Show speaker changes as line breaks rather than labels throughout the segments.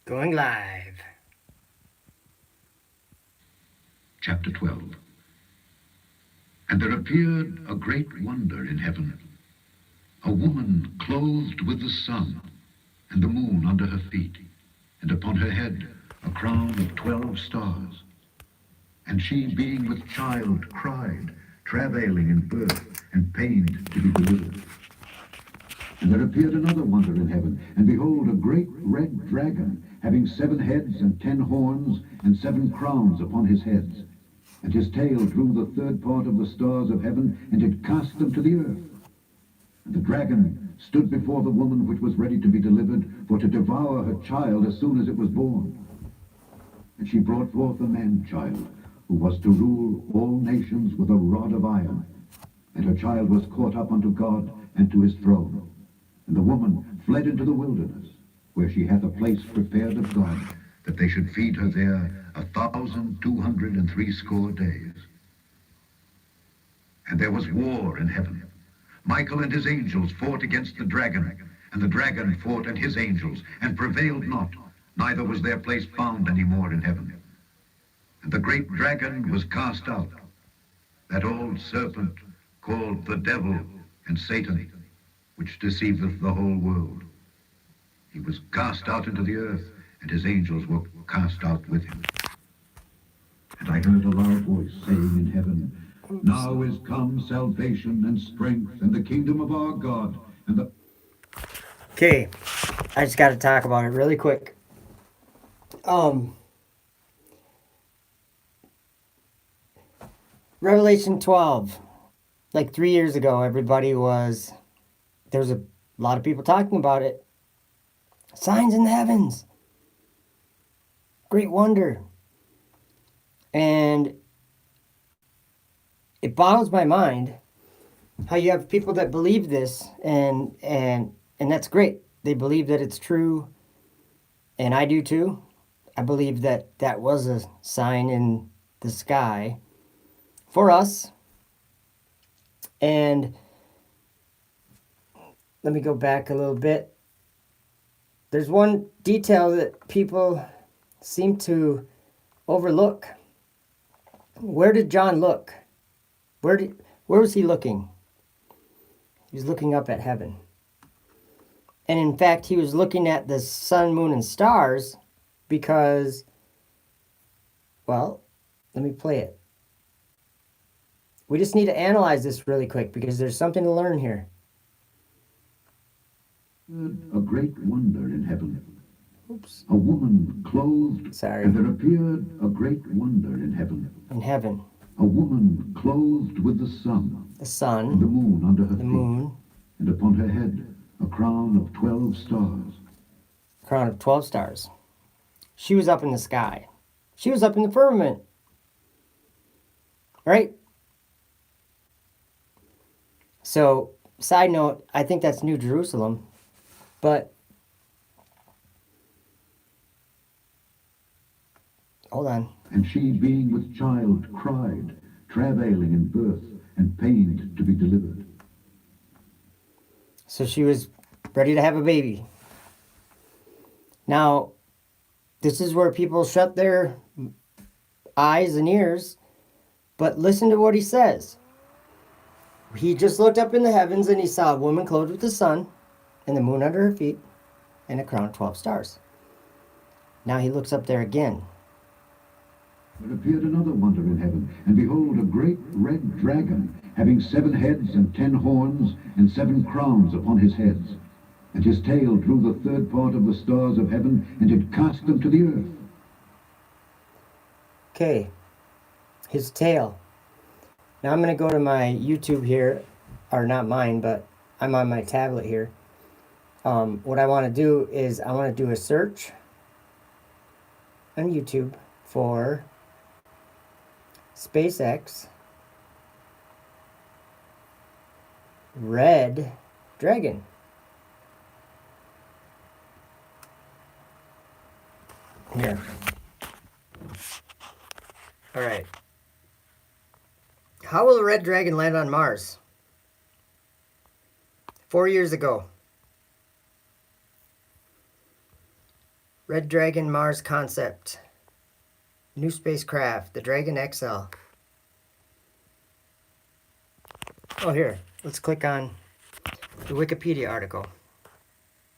Going live.
Chapter 12. And there appeared a great wonder in heaven, a woman clothed with the sun, and the moon under her feet, and upon her head a crown of 12 stars. And she, being with child, cried, travailing in birth, and pained to be delivered. And there appeared another wonder in heaven, and behold, a great red dragon, having 7 heads and 10 horns, and 7 crowns upon his heads. And his tail drew the third part of the stars of heaven, and did cast them to the earth. And the dragon stood before the woman which was ready to be delivered, for to devour her child as soon as it was born. And she brought forth a man-child, who was to rule all nations with a rod of iron. And her child was caught up unto God and to his throne. And the woman fled into the wilderness, where she hath a place prepared of God, that they should feed her there 1,260 days. And there was war in heaven. Michael and his angels fought against the dragon, and the dragon fought and his angels, and prevailed not, neither was their place found any more in heaven. And the great dragon was cast out, that old serpent called the devil and Satan, which deceiveth the whole world. He was cast out into the earth, and his angels were cast out with him. And I heard a loud voice saying in heaven, Now is come salvation and strength and the kingdom of our God and the...
Okay, I just got to talk about it really quick. Revelation 12. Like 3 years ago, there's a lot of people talking about it. Signs in the heavens. Great wonder. And it boggles my mind how you have people that believe this, and that's great. They believe that it's true, and I do too. I believe that that was a sign in the sky for us. And let me go back a little bit. There's one detail that people seem to overlook. Where did John look? Where was he looking? He was looking up at heaven. And in fact, he was looking at the sun, moon, and stars because, well, let me play it. We just need to analyze this really quick because there's something to learn here.
A great wonder in heaven.
Oops.
A woman clothed...
Sorry.
And there appeared a great wonder in heaven.
In heaven.
A woman clothed with the sun.
The sun.
And the moon under her
the
feet.
Moon.
And upon her head a crown of 12 stars.
Crown of 12 stars. She was up in the sky. She was up in the firmament. Right? So, side note, I think that's New Jerusalem. But, hold on.
And she, being with child, cried, travailing in birth, and pained to be delivered.
So she was ready to have a baby. Now, this is where people shut their eyes and ears, but listen to what he says. He just looked up in the heavens and he saw a woman clothed with the sun and the moon under her feet and a crown of 12 stars. Now he looks up there again.
There appeared another wonder in heaven, and behold, a great red dragon, having 7 heads and 10 horns, and 7 crowns upon his heads. And his tail drew the third part of the stars of heaven, and did cast them to the earth.
Okay, his tail. Now I'm going to go to my YouTube here, or not mine, but I'm on my tablet here. What I want to do is I want to do a search on YouTube for SpaceX Red Dragon. Here. All right. How will a red dragon land on Mars? 4 years ago. Red Dragon Mars concept. New spacecraft, the Dragon XL. Oh, here. Let's click on the Wikipedia article.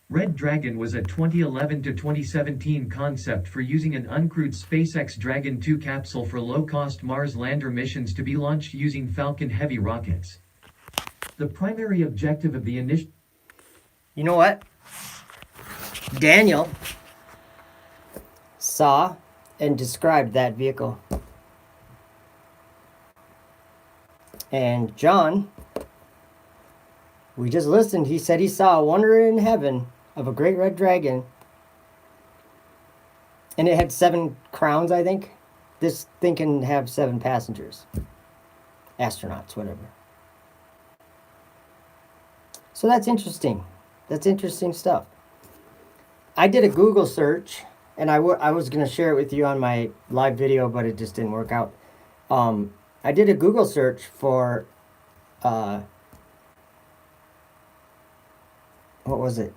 Red Dragon was a 2011 to 2017 concept for using an uncrewed SpaceX Dragon 2 capsule for low-cost Mars lander missions to be launched using Falcon Heavy rockets. The primary objective of the initial...
You know what? Daniel saw and described that vehicle. And John, we just listened, he said he saw a wonder in heaven of a great red dragon. And it had 7 crowns, I think. This thing can have 7 passengers. Astronauts, whatever. So that's interesting. That's interesting stuff. I did a Google search, and I was going to share it with you on my live video, but it just didn't work out. I did a Google search for, what was it?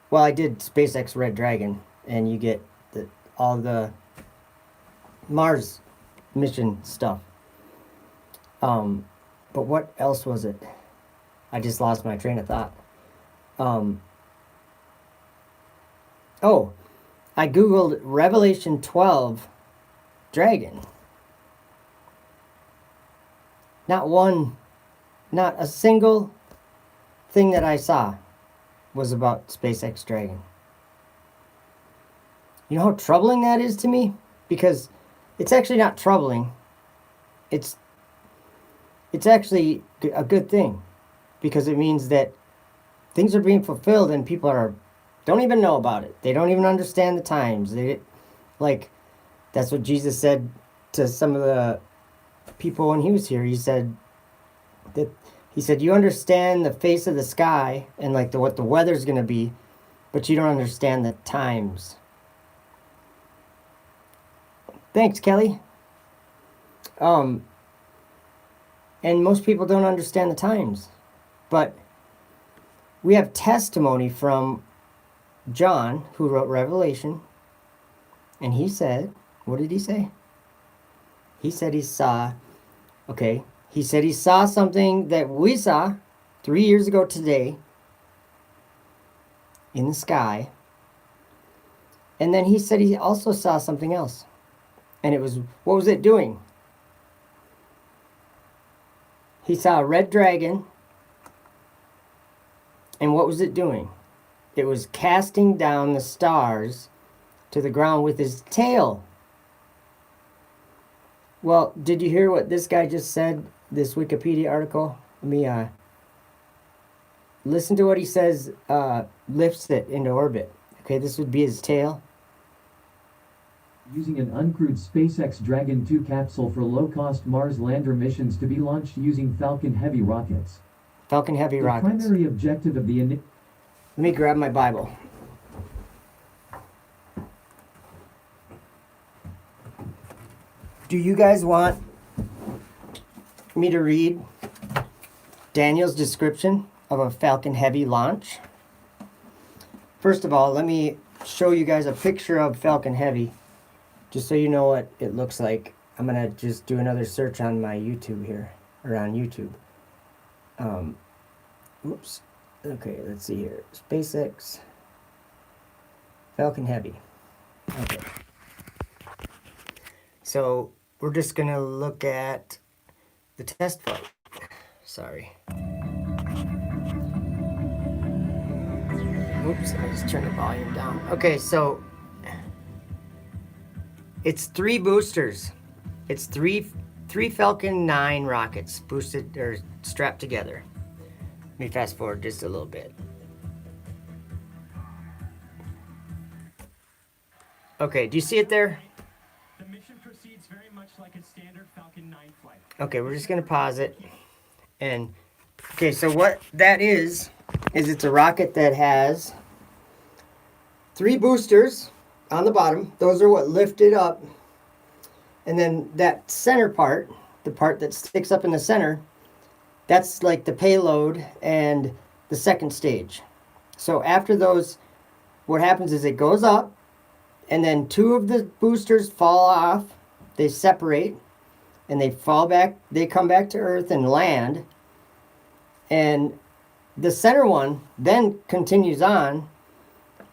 Well, I did SpaceX Red Dragon, and you get all the Mars mission stuff. But what else was it? I just lost my train of thought. Oh, I Googled Revelation 12 Dragon. Not a single thing that I saw was about SpaceX Dragon. You know how troubling that is to me? Because it's actually not troubling. It's actually a good thing. Because it means that things are being fulfilled and people don't even know about it. They don't even understand the times. That's what Jesus said to some of the people when he was here. He said, you understand the face of the sky and what the weather's going to be, but you don't understand the times. Thanks, Kelly. And most people don't understand the times. But we have testimony from John, who wrote Revelation, and he said, what did he say? He said he saw something that we saw 3 years ago today in the sky. And then he said he also saw something else. And what was it doing? He saw a red dragon. And what was it doing? It was casting down the stars to the ground with his tail. Well, did you hear what this guy just said? This Wikipedia article? Let me listen to what he says, lifts it into orbit. Okay, this would be his tail.
Using an uncrewed SpaceX Dragon 2 capsule for low-cost Mars lander missions to be launched using Falcon Heavy rockets.
Falcon Heavy rockets.
The primary objective of the...
Let me grab my Bible. Do you guys want me to read Daniel's description of a Falcon Heavy launch? First of all, let me show you guys a picture of Falcon Heavy, just so you know what it looks like. I'm going to just do another search on my YouTube here, or on YouTube. Oops. Okay, let's see here. SpaceX Falcon Heavy. Okay. So we're just going to look at the test flight. Sorry. Oops, let me just turn the volume down. Okay, so it's 3 boosters. It's three Falcon 9 rockets boosted or strapped together. Let me fast forward just a little bit. Okay, do you see it there?
The mission proceeds very much like a standard Falcon 9 flight.
Okay, we're just going to pause it. And, okay, so what that is it's a rocket that has 3 boosters on the bottom. Those are what lift it up. And then that center part, the part that sticks up in the center, that's like the payload and the second stage. So after those, what happens is it goes up and then two of the boosters fall off, they separate, and they fall back, they come back to Earth and land. And the center one then continues on,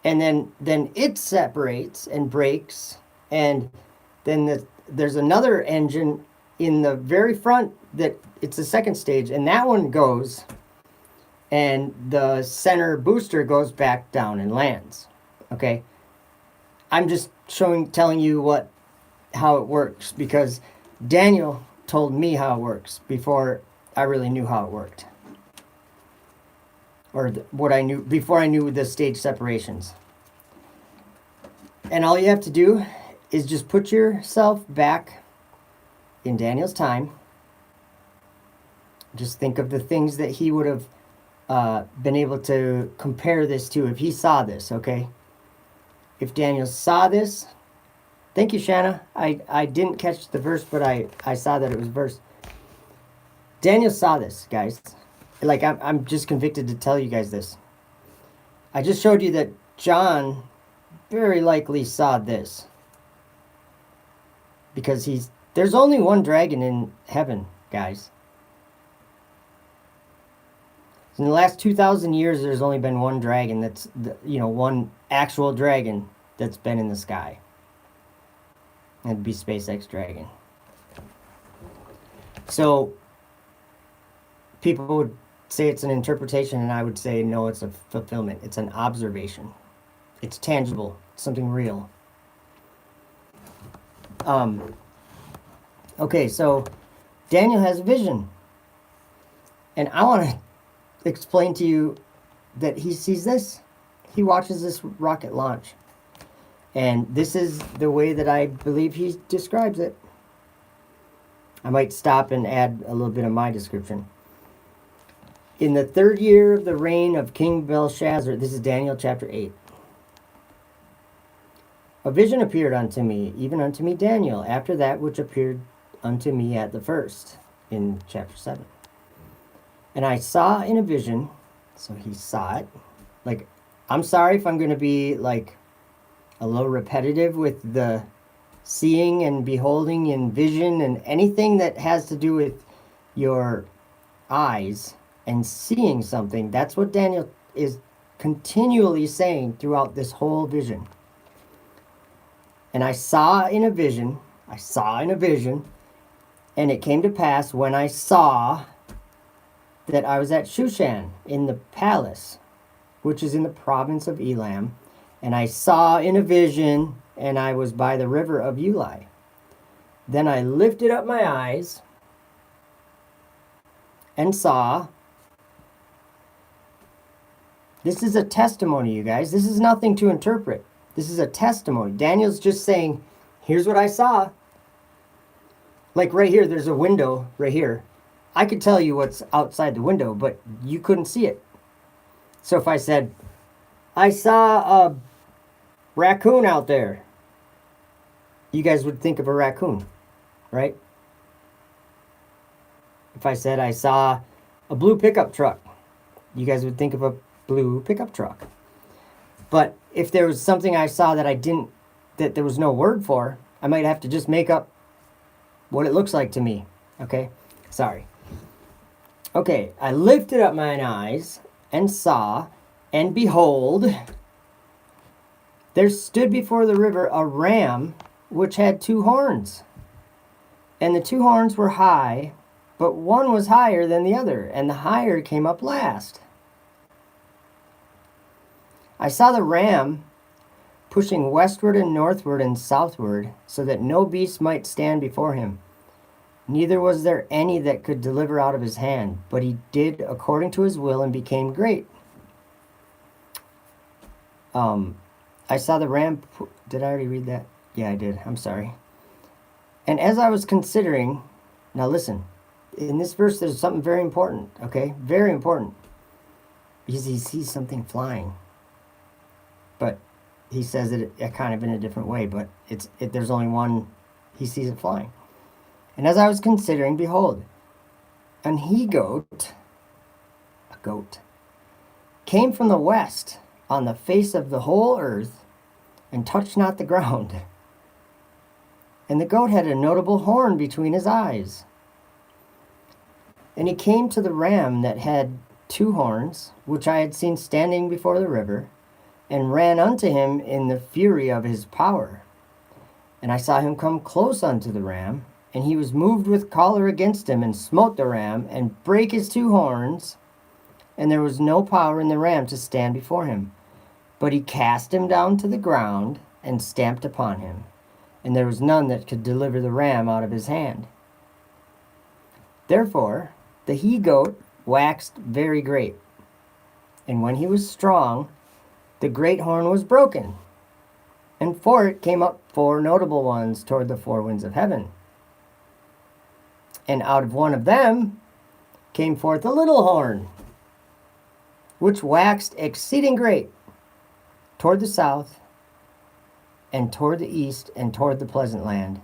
and then it separates and breaks, and then there's another engine in the very front that it's the second stage, and that one goes, and the center booster goes back down and lands. Okay, I'm just telling you how it works, because Daniel told me how it works before I really knew how it worked, or what I knew before I knew the stage separations. And all you have to do is just put yourself back in Daniel's time. Just think of the things that he would have been able to compare this to if he saw this, okay? If Daniel saw this, thank you, Shanna. I didn't catch the verse, but I saw that it was verse. Daniel saw this, guys. Like, I'm just convicted to tell you guys this. I just showed you that John very likely saw this. Because there's only one dragon in heaven, guys. In the last 2,000 years, there's only been one dragon one actual dragon that's been in the sky. That'd be SpaceX Dragon. So, people would say it's an interpretation, and I would say no, it's a fulfillment. It's an observation. It's tangible. It's something real. Okay, so Daniel has a vision. And I want to explain to you that he sees this. He watches this rocket launch. And this is the way that I believe he describes it. I might stop and add a little bit of my description. In the 3rd year of the reign of King Belshazzar, this is Daniel chapter 8. A vision appeared unto me, even unto me Daniel, after that which appeared unto me at the first, in chapter 7. And I saw in a vision, so he saw it. Like, I'm sorry if I'm going to be like a little repetitive with the seeing and beholding and vision and anything that has to do with your eyes and seeing something. That's what Daniel is continually saying throughout this whole vision. And I saw in a vision, and it came to pass when I saw that I was at Shushan in the palace, which is in the province of Elam. And I saw in a vision, and I was by the river of Ulai. Then I lifted up my eyes and saw. This is a testimony, you guys. This is nothing to interpret. This is a testimony. Daniel's just saying, here's what I saw. Like right here, there's a window right here. I could tell you what's outside the window, but you couldn't see it. So if I said, I saw a raccoon out there, you guys would think of a raccoon, right? If I said I saw a blue pickup truck, you guys would think of a blue pickup truck. But if there was something I saw that there was no word for, I might have to just make up what it looks like to me. Okay? Sorry. Okay, I lifted up mine eyes and saw, and behold, there stood before the river a ram which had 2 horns. And the 2 horns were high, but one was higher than the other, and the higher came up last. I saw the ram pushing westward and northward and southward, so that no beast might stand before him. Neither was there any that could deliver out of his hand, but he did according to his will and became great. I saw the ram. Did I already read that? Yeah, I did. I'm sorry. And as I was considering, now listen, in this verse there's something very important, okay? Very important. Because he sees something flying. But he says it kind of in a different way, but there's only one, he sees it flying. And as I was considering, behold, an he-goat, a goat, came from the west on the face of the whole earth, and touched not the ground. And the goat had a notable horn between his eyes. And he came to the ram that had 2 horns, which I had seen standing before the river, and ran unto him in the fury of his power. And I saw him come close unto the ram, and he was moved with choler against him, and smote the ram, and brake his 2 horns, and there was no power in the ram to stand before him. But he cast him down to the ground, and stamped upon him, and there was none that could deliver the ram out of his hand. Therefore the he-goat waxed very great, and when he was strong, the great horn was broken, and for it came up 4 notable ones toward the 4 winds of heaven. And out of one of them came forth a little horn, which waxed exceeding great, toward the south, and toward the east, and toward the pleasant land.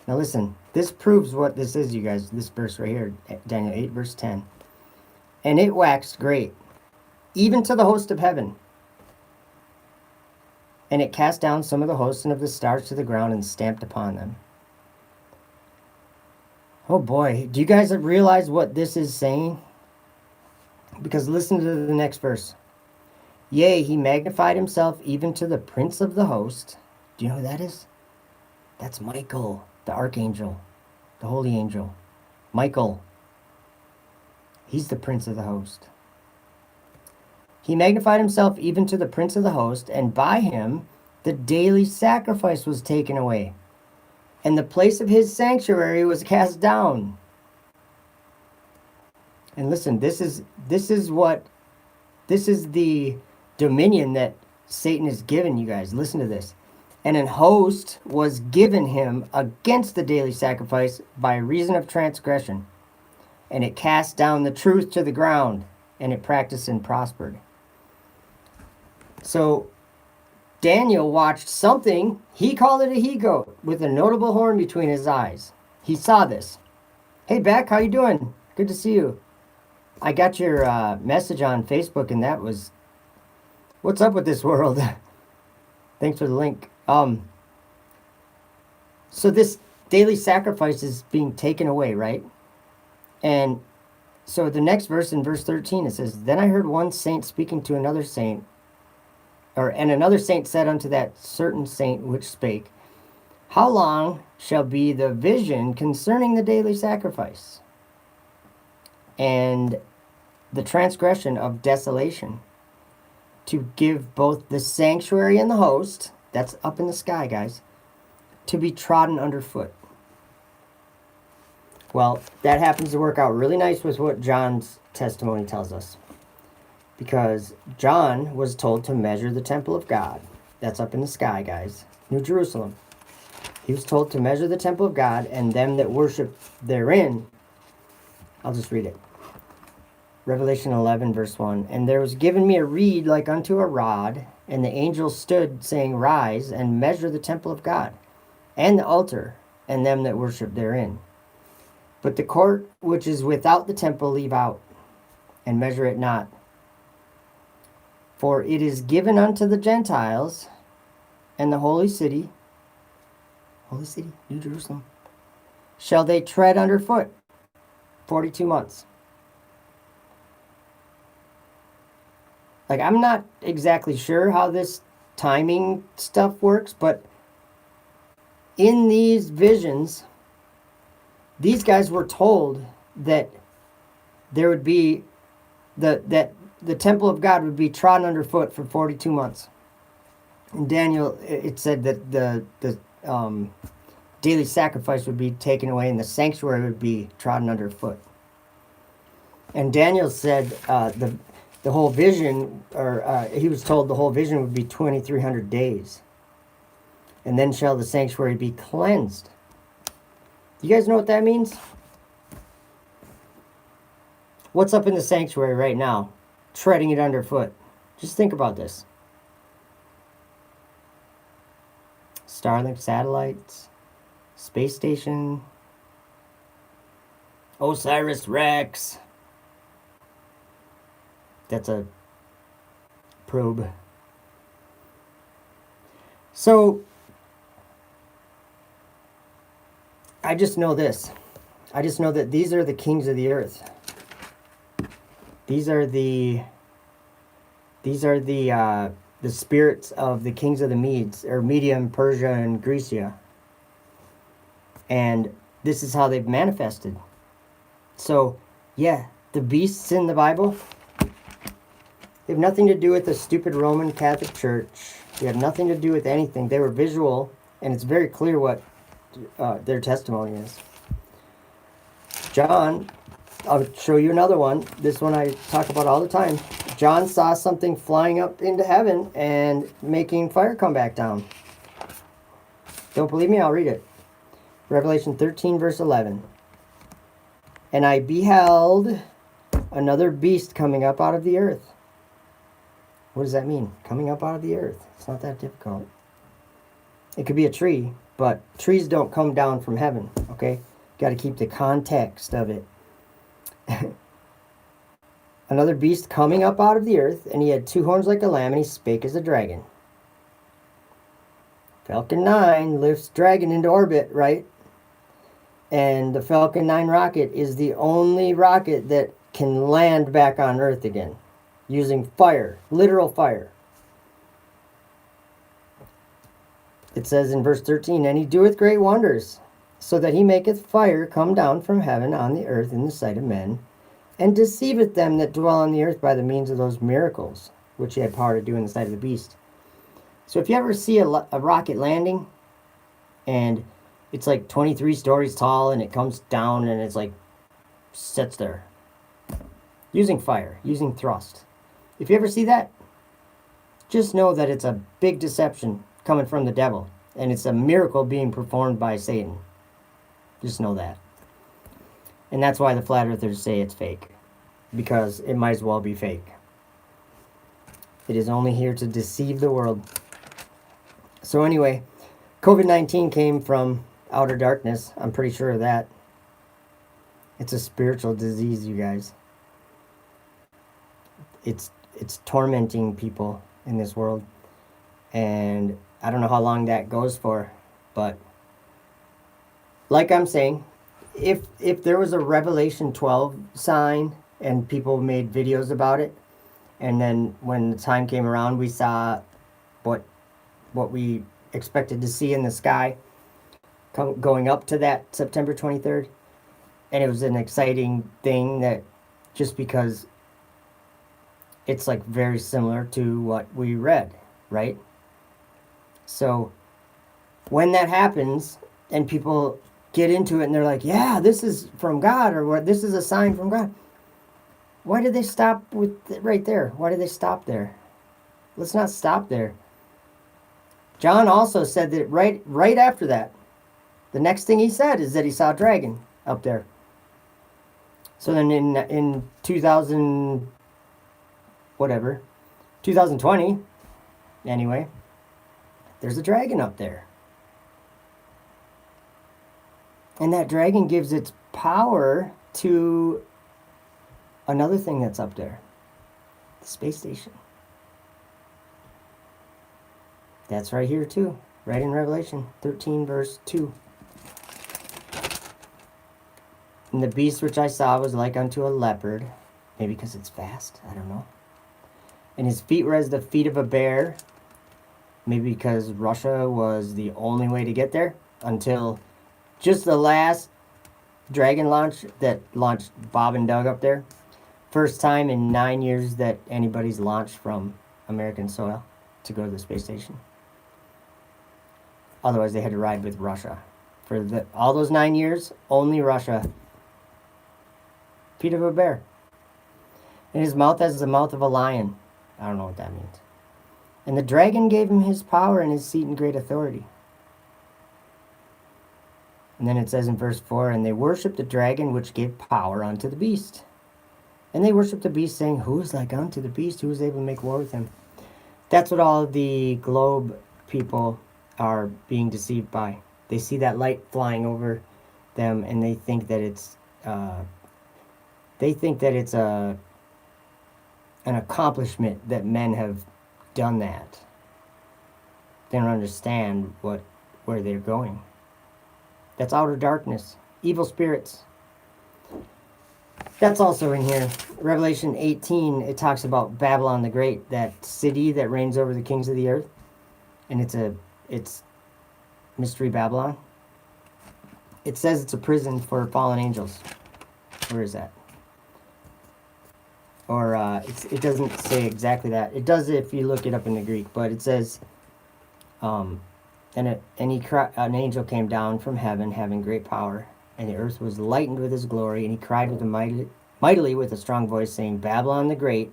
Now listen, this proves what this is, you guys, this verse right here, Daniel 8, verse 10. And it waxed great, even to the host of heaven. And it cast down some of the hosts and of the stars to the ground, and stamped upon them. Oh boy, do you guys realize what this is saying? Because listen to the next verse. Yea, he magnified himself even to the prince of the host. Do you know who that is? That's Michael, the archangel, the holy angel. Michael. He's the prince of the host. He magnified himself even to the prince of the host, and by him the daily sacrifice was taken away, and the place of his sanctuary was cast down. And listen, this is the dominion that Satan is given, you guys. Listen to this. And an host was given him against the daily sacrifice by reason of transgression. And it cast down the truth to the ground, and it practiced and prospered. So Daniel watched something, he called it a he-goat, with a notable horn between his eyes. He saw this. Hey Beck, how you doing? Good to see you. I got your message on Facebook, and that was, what's up with this world? Thanks for the link. So this daily sacrifice is being taken away, right? And so the next verse, in verse 13, it says, Then I heard one saint speaking to another saint, and another saint said unto that certain saint which spake, How long shall be the vision concerning the daily sacrifice, and the transgression of desolation, to give both the sanctuary and the host, that's up in the sky, guys, to be trodden underfoot? Well, that happens to work out really nice with what John's testimony tells us. Because John was told to measure the temple of God. That's up in the sky, guys. New Jerusalem. He was told to measure the temple of God, and them that worship therein. I'll just read it. Revelation 11, verse 1. And there was given me a reed like unto a rod, and the angel stood, saying, Rise, and measure the temple of God, and the altar, and them that worship therein. But the court which is without the temple leave out, and measure it not. For it is given unto the Gentiles, and the holy city, New Jerusalem, shall they tread underfoot 42 months. Like, I'm not exactly sure how this timing stuff works, but in these visions, these guys were told that there would be that the temple of God would be trodden underfoot for 42 months. In Daniel, it said that the daily sacrifice would be taken away and the sanctuary would be trodden underfoot. And Daniel said the whole vision, or he was told the whole vision would be 2,300 days. And then shall the sanctuary be cleansed. You guys know what that means? What's up in the sanctuary right now? Treading it underfoot. Just think about this. Starlink satellites, space station, Osiris Rex. That's a probe. So, I just know this. I just know that these are the kings of the earth. These are the spirits of the kings of the Medes, or Media, Persia, and Grecia. And this is how they've manifested. So, yeah, the beasts in the Bible, they have nothing to do with the stupid Roman Catholic Church. They have nothing to do with anything. They were visual, and it's very clear what their testimony is. John, I'll show you another one. This one I talk about all the time. John saw something flying up into heaven and making fire come back down. Don't believe me? I'll read it. Revelation 13, verse 11. And I beheld another beast coming up out of the earth. What does that mean? Coming up out of the earth. It's not that difficult. It could be a tree, but trees don't come down from heaven, okay? Got to keep the context of it. Another beast coming up out of the earth, and he had 2 horns like a lamb, and he spake as a dragon. Falcon 9 lifts dragon into orbit, right? And the Falcon 9 rocket is the only rocket that can land back on Earth again using fire, literal fire. It says in verse 13, and he doeth great wonders, so that he maketh fire come down from heaven on the earth in the sight of men, and deceiveth them that dwell on the earth by the means of those miracles, which he had power to do in the sight of the beast. So if you ever see a rocket landing, and it's like 23 stories tall, and it comes down, and it's like, sits there. Using fire, using thrust. If you ever see that, just know that it's a big deception coming from the devil, and it's a miracle being performed by Satan. Just know that. And that's why the flat earthers say it's fake, because it might as well be fake. It is only here to deceive the world. So anyway, COVID-19 came from outer darkness. I'm pretty sure of that. It's a spiritual disease, you guys. It's tormenting people in this world. And I don't know how long that goes for, but like I'm saying, if there was a Revelation 12 sign and people made videos about it, and then when the time came around, we saw what we expected to see in the sky going up to that September 23rd, and it was an exciting thing, that just because it's like very similar to what we read, right? So when that happens and people get into it and they're like, yeah, this is from God, or what, this is a sign from God, why did they stop with right there? Why did they stop there? Let's not stop there. John also said that right after that, the next thing he said is that he saw a dragon up there. So then in 2020, anyway, there's a dragon up there. And that dragon gives its power to another thing that's up there, the space station. That's right here too, right in Revelation 13, verse 2. And the beast which I saw was like unto a leopard, maybe because it's fast, I don't know. And his feet were as the feet of a bear, maybe because Russia was the only way to get there, until just the last Dragon launch that launched Bob and Doug up there. First time in 9 years that anybody's launched from American soil to go to the space station. Otherwise, they had to ride with Russia. For all those 9 years, only Russia. Feet of a bear. And his mouth as the mouth of a lion. I don't know what that means. And the dragon gave him his power and his seat and great authority. And then it says in verse 4, and they worshipped the dragon which gave power unto the beast. And they worshipped the beast, saying, who is like unto the beast? Who is able to make war with him? That's what all the globe people are being deceived by. They see that light flying over them, and they think that it's an accomplishment that men have done that. They don't understand where they're going. That's outer darkness, evil spirits. That's also in here. Revelation 18, it talks about Babylon the Great, that city that reigns over the kings of the earth. And it's Mystery Babylon. It says it's a prison for fallen angels. Where is that? Or it doesn't say exactly that. It does if you look it up in the Greek, but it says, an angel came down from heaven, having great power, and the earth was lightened with his glory, and he cried with mightily with a strong voice, saying, Babylon the Great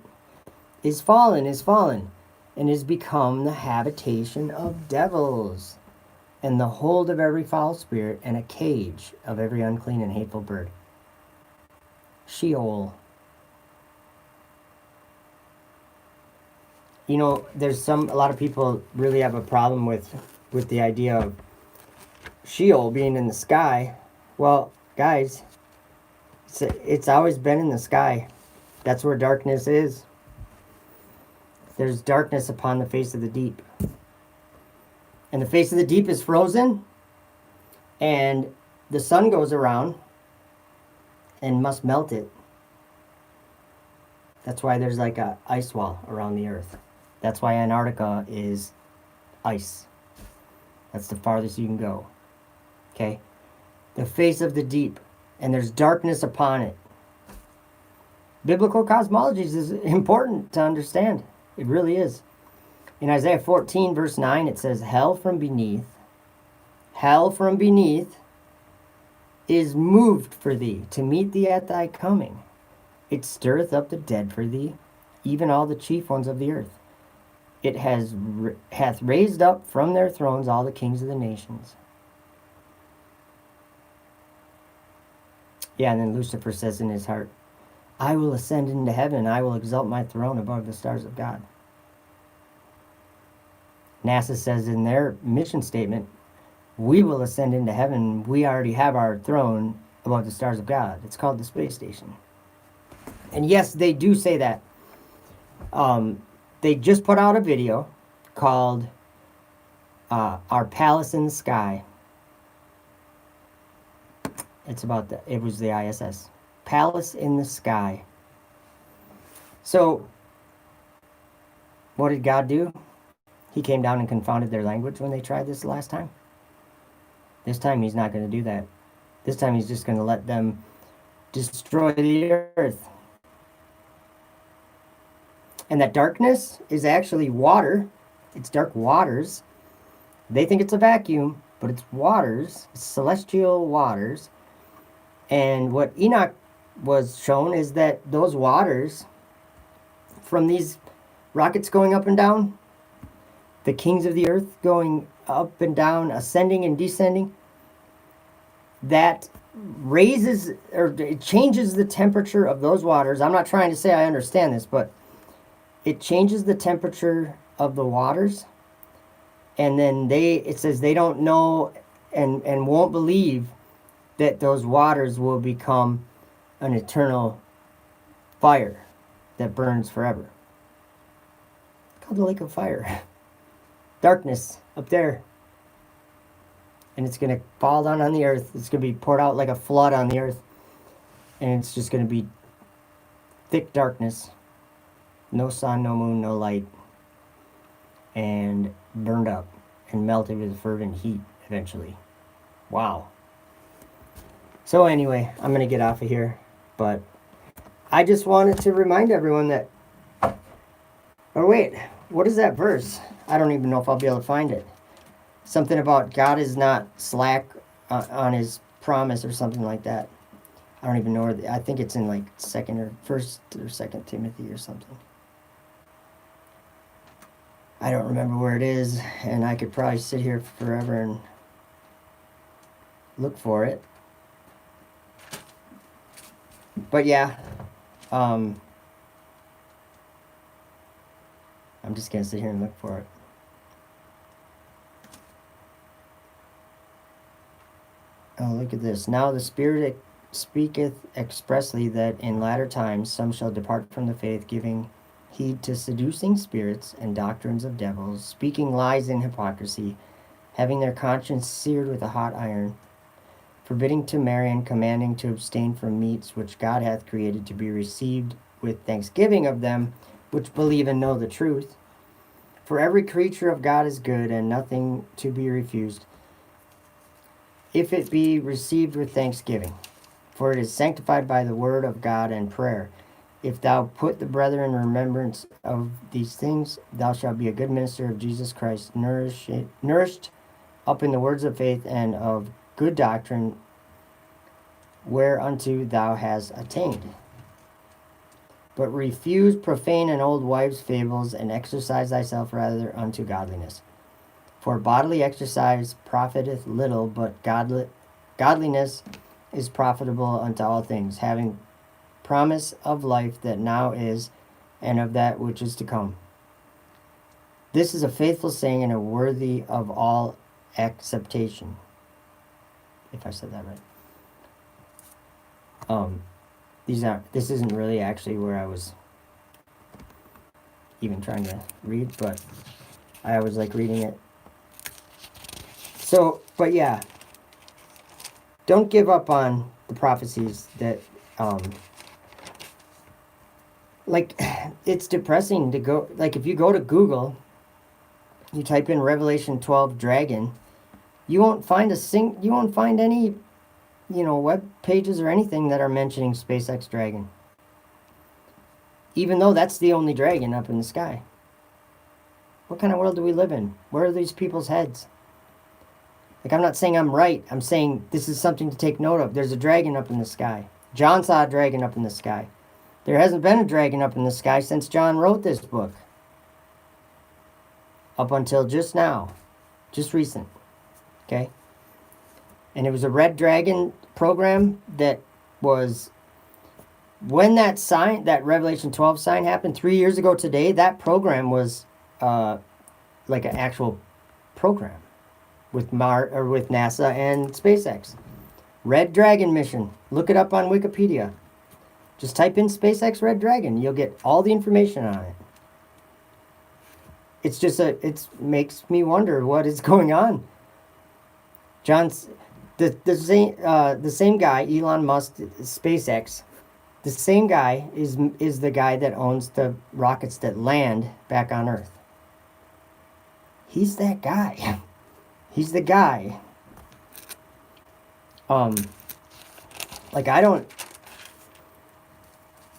is fallen, and is become the habitation of devils, and the hold of every foul spirit, and a cage of every unclean and hateful bird. Sheol. You know, there's a lot of people really have a problem with the idea of Sheol being in the sky. Well, guys, it's always been in the sky. That's where darkness is. There's darkness upon the face of the deep. And the face of the deep is frozen, and the sun goes around and must melt it. That's why there's like a ice wall around the earth. That's why Antarctica is ice. That's the farthest you can go. Okay? The face of the deep, and there's darkness upon it. Biblical cosmology is important to understand. It really is. In Isaiah 14, verse 9, it says, hell from beneath is moved for thee, to meet thee at thy coming. It stirreth up the dead for thee, even all the chief ones of the earth. It hath raised up from their thrones all the kings of the nations. Yeah, and then Lucifer says in his heart, I will ascend into heaven, and I will exalt my throne above the stars of God. NASA says in their mission statement, we will ascend into heaven. We already have our throne above the stars of God. It's called the space station. And yes, they do say that. They just put out a video called Our Palace in the Sky. It was the ISS. Palace in the Sky. So, what did God do? He came down and confounded their language when they tried this last time. This time he's not going to do that. This time he's just going to let them destroy the earth. And that darkness is actually water. It's dark waters. They think it's a vacuum, but it's waters. It's celestial waters. And what Enoch was shown is that those waters, from these rockets going up and down, the kings of the earth going up and down, ascending and descending, that raises, or it changes the temperature of those waters. I'm not trying to say I understand this, but it changes the temperature of the waters. And then it says they don't know and won't believe that those waters will become an eternal fire that burns forever. It's called the lake of fire. Darkness up there. And it's going to fall down on the earth. It's going to be poured out like a flood on the earth. And it's just going to be thick darkness. No sun, no moon, no light. And burned up and melted with fervent heat eventually. Wow. So anyway, I'm going to get off of here. But I just wanted to remind everyone that... Oh wait, what is that verse? I don't even know if I'll be able to find it. Something about God is not slack on his promise or something like that. I don't even know where. I think it's in like 1st or 2nd Timothy or something. I don't remember where it is, and I could probably sit here forever and look for it. But yeah, I'm just gonna sit here and look for it. Oh, look at this. Now the Spirit speaketh expressly that in latter times some shall depart from the faith, giving heed to seducing spirits and doctrines of devils, speaking lies in hypocrisy, having their conscience seared with a hot iron, forbidding to marry and commanding to abstain from meats which God hath created to be received with thanksgiving of them which believe and know the truth. For every creature of God is good, and nothing to be refused, if it be received with thanksgiving. For it is sanctified by the word of God and prayer. If thou put the brethren in remembrance of these things, thou shalt be a good minister of Jesus Christ, nourished up in the words of faith and of good doctrine, whereunto thou hast attained. But refuse profane and old wives' fables, and exercise thyself rather unto godliness. For bodily exercise profiteth little, but godliness is profitable unto all things, having promise of life that now is, and of that which is to come. This is a faithful saying and a worthy of all acceptation. If I said that right. This isn't really actually where I was even trying to read, but I was like reading it. So, but yeah, don't give up on the prophecies that, like, it's depressing to go, like, if you go to Google, you type in Revelation 12 dragon, you won't find any, web pages or anything that are mentioning SpaceX Dragon. Even though that's the only dragon up in the sky. What kind of world do we live in? Where are these people's heads? Like, I'm not saying I'm right. I'm saying this is something to take note of. There's a dragon up in the sky. John saw a dragon up in the sky. There hasn't been a dragon up in the sky since John wrote this book. Up until just now. Just recent. Okay? And it was a red dragon program that was... When that Revelation 12 sign happened 3 years ago today, that program was like an actual program with NASA and SpaceX. Red Dragon mission. Look it up on Wikipedia. Just type in SpaceX Red Dragon. You'll get all the information on it. It's just it makes me wonder what is going on. The same guy, Elon Musk, SpaceX. The same guy is the guy that owns the rockets that land back on Earth. He's that guy. He's the guy.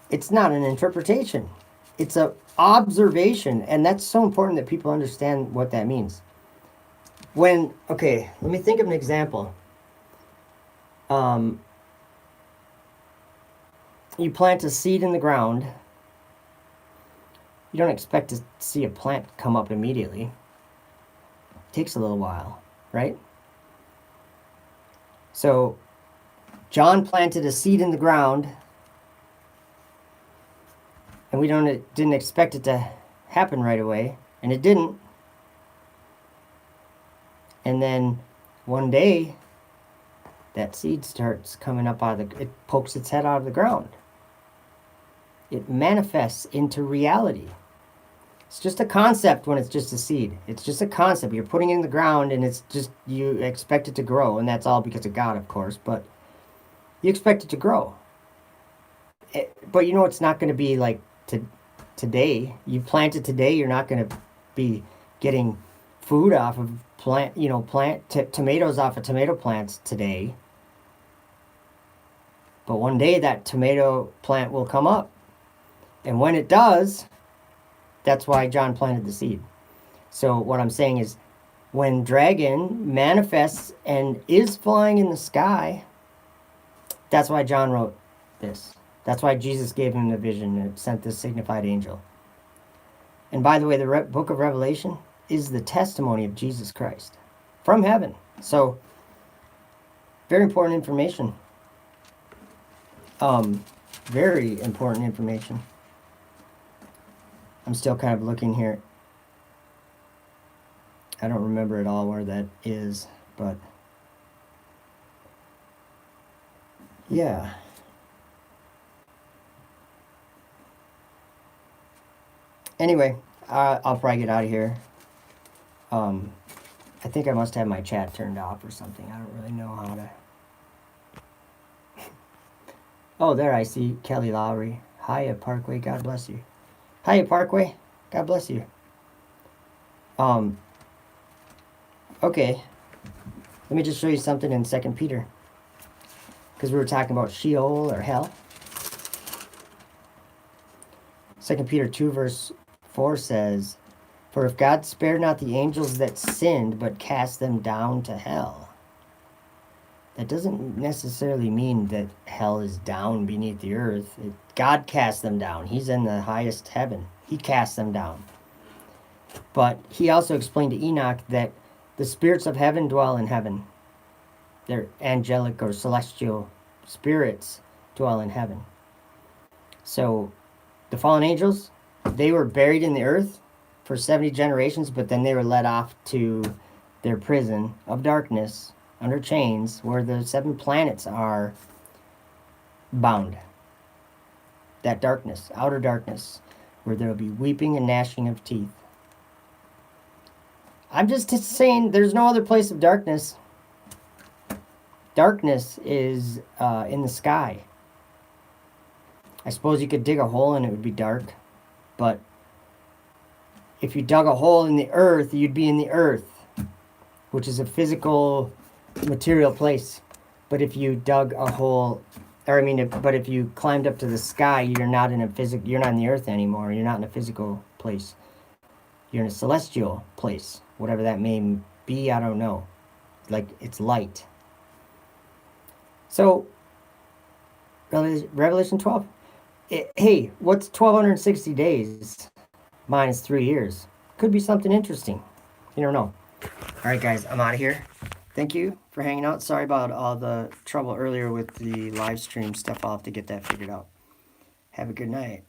It's not an interpretation. It's a observation, and that's so important that people understand what that means. Let me think of an example. You plant a seed in the ground. You don't expect to see a plant come up immediately. It takes a little while, right? So, John planted a seed in the ground, and we didn't expect it to happen right away, and it didn't. And then one day, that seed starts coming up it pokes its head out of the ground. It manifests into reality. It's just a concept when it's just a seed. It's just a concept. You're putting it in the ground, and it's just, you expect it to grow, and that's all because of God, of course, but you expect it to grow. But it's not going to be like today. You plant it today, you're not going to be getting food off of tomatoes off of tomato plants today. But one day that tomato plant will come up. And when it does, that's why John planted the seed. So what I'm saying is, when dragon manifests and is flying in the sky, that's why John wrote this. That's why Jesus gave him the vision and sent this signified angel. And by the way, the book of Revelation is the testimony of Jesus Christ from heaven. So, very important information. Very important information. I'm still kind of looking here. I don't remember at all where that is, but yeah. Anyway, I'll probably get out of here. I think I must have my chat turned off or something. I don't really know how to. Oh, there I see Kelly Lowry. Hiya, Parkway. God bless you. Hiya, Parkway. God bless you. Okay. Let me just show you something in 2 Peter. Because we were talking about Sheol or hell. 2 Peter 2 verse 4 says, "For if God spared not the angels that sinned, but cast them down to hell." That doesn't necessarily mean that hell is down beneath the earth. God cast them down. He's in the highest heaven. He cast them down. But he also explained to Enoch that the spirits of heaven dwell in heaven. They're angelic or celestial spirits dwell in heaven. So the fallen angels, they were buried in the earth for 70 generations, but then they were led off to their prison of darkness under chains where the 7 planets are bound. That darkness, outer darkness, where there will be weeping and gnashing of teeth. I'm just saying there's no other place of darkness. Darkness is in the sky. I suppose you could dig a hole and it would be dark, but if you dug a hole in the earth, you'd be in the earth, which is a physical, material place. But if you dug a hole, but if you climbed up to the sky, you're not in the earth anymore. You're not in a physical place. You're in a celestial place, whatever that may be. I don't know. Like it's light. So, Revelation 12. Hey, what's 1260 days minus 3 years? Could be something interesting. You don't know. All right, guys, I'm out of here. Thank you for hanging out. Sorry about all the trouble earlier with the live stream stuff. I'll have to get that figured out. Have a good night.